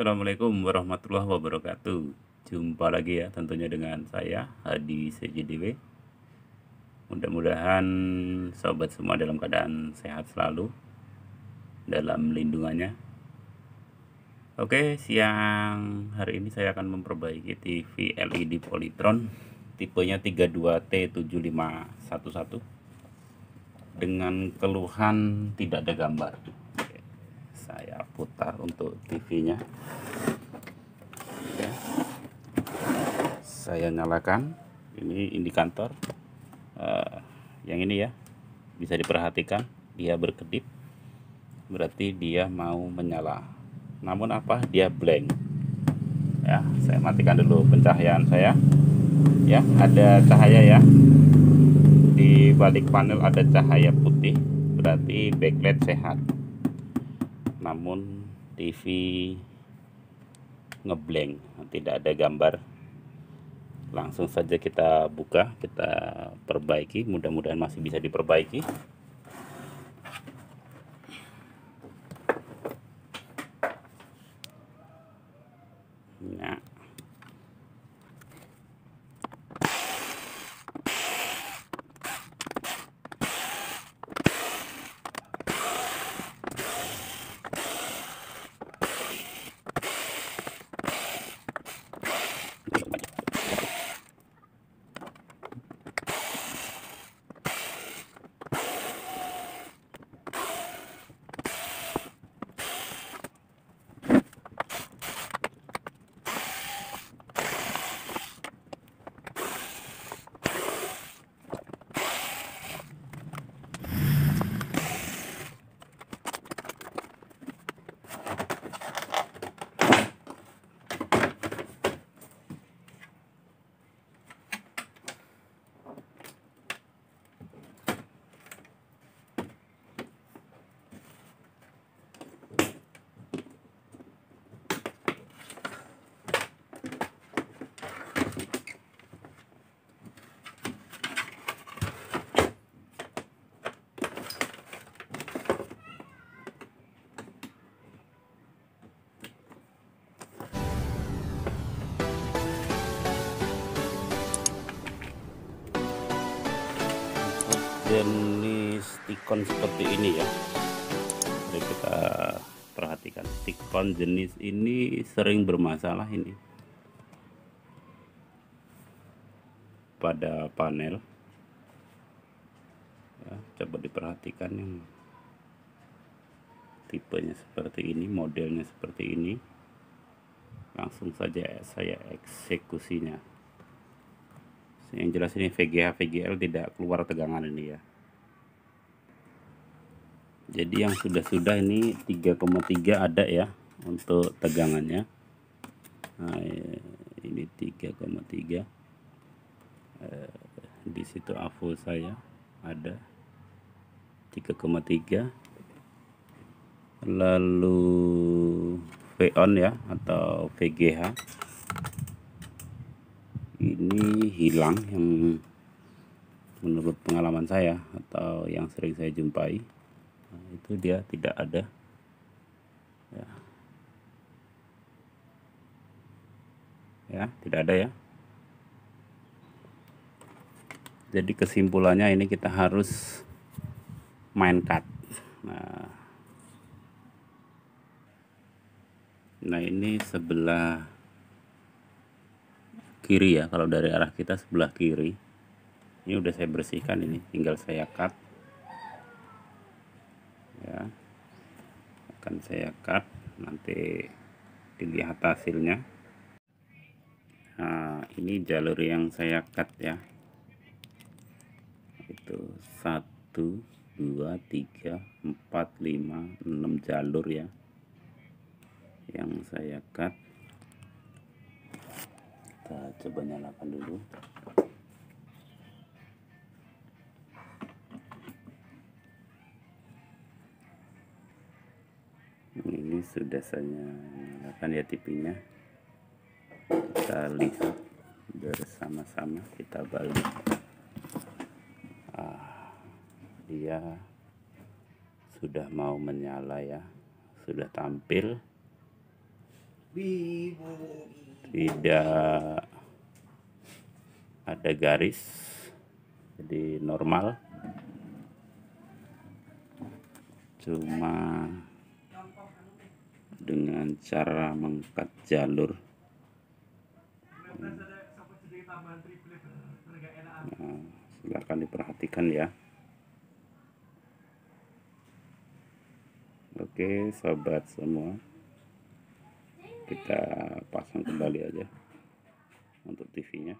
Assalamualaikum warahmatullahi wabarakatuh. Jumpa lagi ya tentunya dengan saya Hadi CJDW. Mudah-mudahan sobat semua dalam keadaan sehat selalu dalam lindungannya. Oke, siang hari ini saya akan memperbaiki TV LED Polytron tipenya 32T7511 dengan keluhan tidak ada gambar. Saya putar untuk TV-nya. Ya. Saya nyalakan. Ini indikator. Yang ini ya, bisa diperhatikan dia berkedip, berarti dia mau menyala. Namun apa? Dia blank. Ya, saya matikan dulu pencahayaan saya. Ya, ada cahaya ya. Di balik panel ada cahaya putih, berarti backlight sehat. Namun TV ngeblank, tidak ada gambar. Langsung saja kita buka, kita perbaiki, mudah-mudahan masih bisa diperbaiki. Nah, jenis Tikon seperti ini ya. Mari kita perhatikan, Tikon jenis ini sering bermasalah ini pada panel ya. Coba diperhatikan, yang tipenya seperti ini, modelnya seperti ini. Langsung saja saya eksekusinya. Yang jelas ini VGH VGL tidak keluar tegangan ini ya. Jadi yang sudah ini 3,3 ada ya untuk tegangannya. Nah, ini 3,3. Di situ AVO saya ada 3,3. Lalu VON ya atau VGH ini hilang, yang menurut pengalaman saya atau yang sering saya jumpai. Nah, itu dia tidak ada ya. Ya, tidak ada ya. Jadi kesimpulannya ini kita harus main cut. Nah ini sebelah kiri ya, kalau dari arah kita sebelah kiri. Ini udah saya bersihkan, ini tinggal saya cut ya. Akan saya cut, nanti dilihat hasilnya. Nah ini jalur yang saya cut ya, itu 1 2 3 4 5 6 jalur ya yang saya cut. Kita coba nyalakan dulu. Ini sudah saya nyalakan ya TV-nya. Kita lihat bersama-sama, kita balik. Dia sudah mau menyala ya, sudah tampil. tidak ada garis, jadi normal, cuma dengan cara mengkat jalur. Nah, silahkan diperhatikan ya. Oke sobat semua, kita pasang kembali aja untuk TV nya.